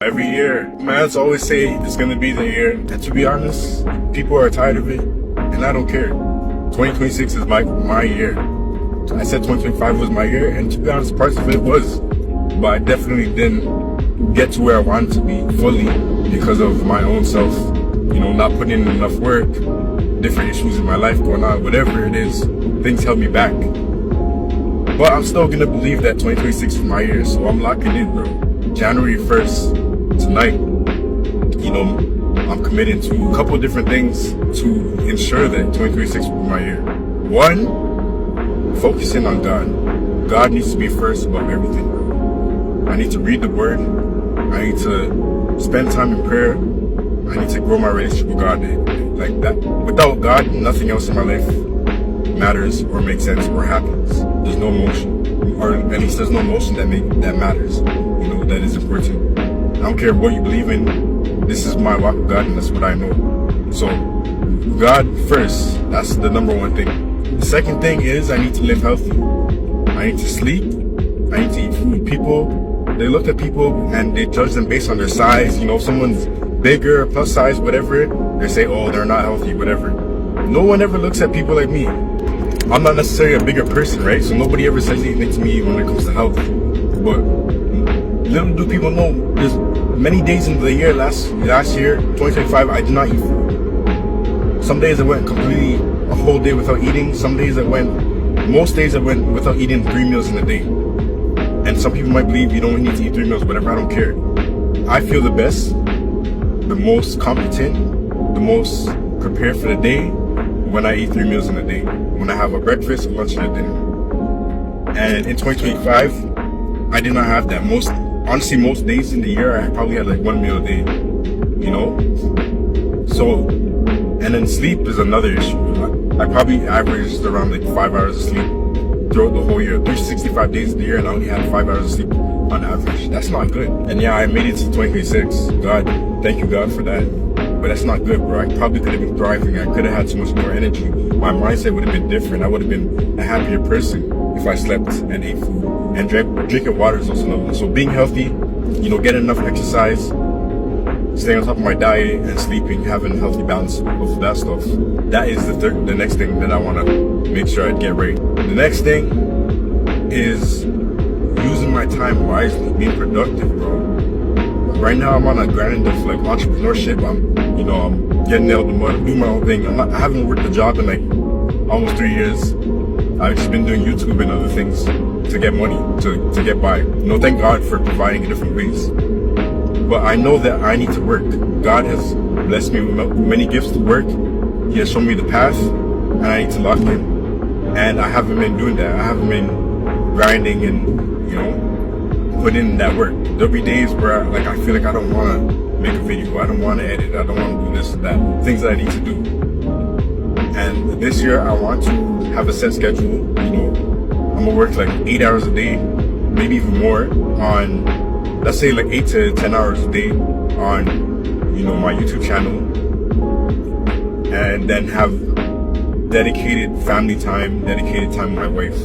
Every year, man's always say it's gonna be the year, and to be honest, people are tired of it, and I don't care. 2026 is my year. I said 2025 was my year, and to be honest, parts of it was, but I definitely didn't get to where I wanted to be fully because of my own self. You know, not putting in enough work, different issues in my life going on, whatever it is, things held me back. But I'm still gonna believe that 2026 is my year, so I'm locking in, bro. January 1st, tonight, you know, I'm committed to a couple of different things to ensure that 2026 will be my year. One, focusing on God. God needs to be first above everything, bro. I need to read the Word. I need to spend time in prayer. I need to grow my relationship with God like that. Without God, nothing else in my life matters or makes sense or happens. There's no emotion, or at least there's no emotion that matters. You know, that is important. I don't care what you believe in. This is my walk with God, and that's what I know. So, God first. That's the number one thing. The second thing is I need to live healthy. I need to sleep. I need to eat food. People, they look at people and they judge them based on their size. You know, if someone's bigger, plus size, whatever, they say, oh, they're not healthy, whatever. No one ever looks at people like me. I'm not necessarily a bigger person, right? So nobody ever says anything to me when it comes to health. But little do people know, there's many days in the year, last year, 2025, I did not eat food. Some days I went completely a whole day without eating. Most days I went without eating 3 meals in a day. And some people might believe you don't need to eat 3 meals, whatever, I don't care. I feel the best, the most competent, the most prepared for the day when I eat 3 meals in a day. When I have a breakfast, a lunch, and a dinner. And in 2025, I did not have that. Honestly, most days in the year, I probably had like 1 meal a day, you know? So, and then sleep is another issue. I probably averaged around like 5 hours of sleep throughout the whole year. 365 days of the year, and I only had 5 hours of sleep on average. That's not good. And yeah, I made it to 2026. God, thank you God for that. But that's not good, bro. I probably could have been thriving. I could have had so much more energy. My mindset would have been different. I would have been a happier person if I slept and ate food. And drinking water is also another one. So being healthy, you know, getting enough exercise, staying on top of my diet and sleeping, having a healthy balance of that stuff. That is the next thing that I want to make sure I get right. The next thing is using my time wisely, being productive, bro. Right now I'm on a grind of like entrepreneurship. I'm getting nailed in the mud. I'm doing my own thing. I haven't worked a job in like almost 3 years. I've just been doing YouTube and other things to get money, to get by. You know, thank God for providing in different ways. But I know that I need to work. God has blessed me with many gifts to work. He has shown me the path, and I need to lock in. And I haven't been doing that. I haven't been grinding and, you know, putting in that work. There'll be days where I feel like I don't want to make a video. I don't want to edit. I don't want to do this and that. Things that I need to do. And this year I want to have a set schedule. You know, I'm gonna work like 8 hours a day, maybe even more on, let's say like 8 to 10 hours a day on, you know, my YouTube channel. And then have dedicated family time, dedicated time with my wife,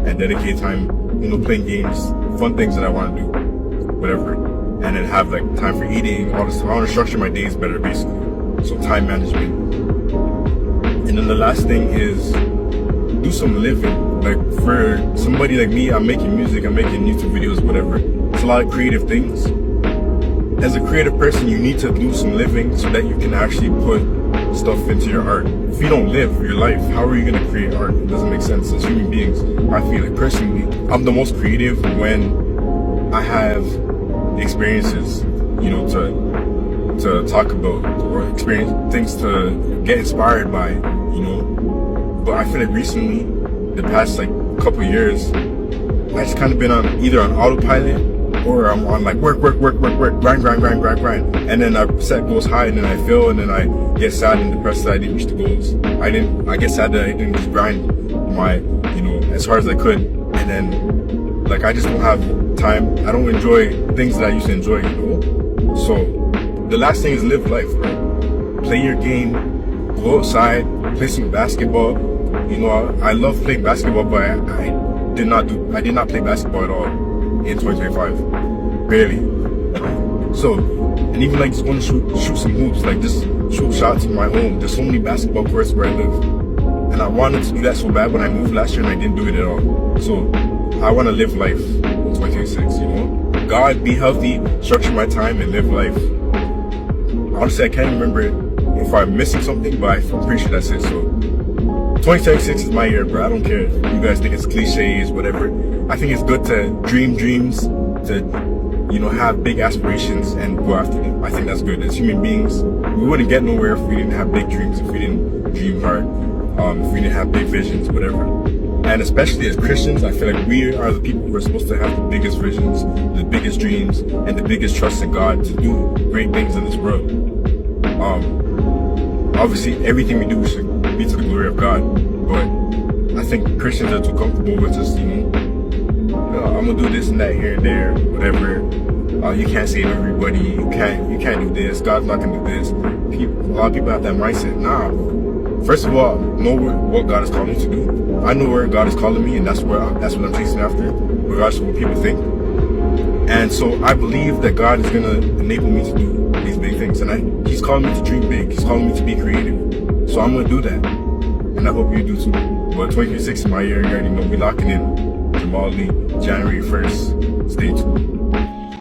and dedicated time, you know, playing games, fun things that I want to do, whatever. And then have like time for eating, all this stuff. I want to structure my days better, basically. So time management. And then the last thing is do some living. Like for somebody like me, I'm making music, I'm making YouTube videos, whatever. It's a lot of creative things. As a creative person, you need to do some living so that you can actually put stuff into your art. If you don't live your life, how are you going to create art? It doesn't make sense. As human beings, I feel like personally, I'm the most creative when I have experiences, you know, to talk about, or experience things to get inspired by, you know. But I feel like recently, the past like couple years, I just kind of been on either on autopilot, or I'm on like work, grind. And then I set goals high, and then I fail, and then I get sad and depressed that I didn't reach the goals. I get sad that I didn't just grind my, you know, as hard as I could. And then like I just don't have time. I don't enjoy things that I used to enjoy, you know. So the last thing is live life, bro. Play your game, go outside, play some basketball. You know, I love playing basketball, but I did not play basketball at all in 2025. Barely. So, and even like just want to shoot some hoops, like just shoot shots in my home. There's so many basketball courts where I live. And I wanted to do that so bad when I moved last year and I didn't do it at all. So I want to live life in 2026, you know? God, be healthy, structure my time and live life. Honestly, I can't remember if I'm missing something, but I'm pretty sure that's it. So 2026 is my year, bro. I don't care if you guys think it's cliches, whatever. I think it's good to dream dreams, to, you know, have big aspirations and go after them. I think that's good. As human beings, we wouldn't get nowhere if we didn't have big dreams, if we didn't dream hard, if we didn't have big visions, whatever. And especially as Christians, I feel like we are the people who are supposed to have the biggest visions, the biggest dreams, and the biggest trust in God to do great things in this world. Obviously, everything we do should be to the glory of God, but I think Christians are too comfortable with just, you know, I'm gonna do this and that here and there, whatever. You can't save everybody. You can't do this. God's not gonna do this. A lot of people have that mindset. Nah. First of all, know what God is calling me to do. I know where God is calling me, and that's what I'm chasing after, regardless of what people think. And so I believe that God is gonna enable me to do these big things, and He's calling me to dream big. He's calling me to be creative. So I'm gonna do that, and I hope you do too. But 2026 is my year. You already know we locking in. Jamal Lee, January 1st. Stay tuned.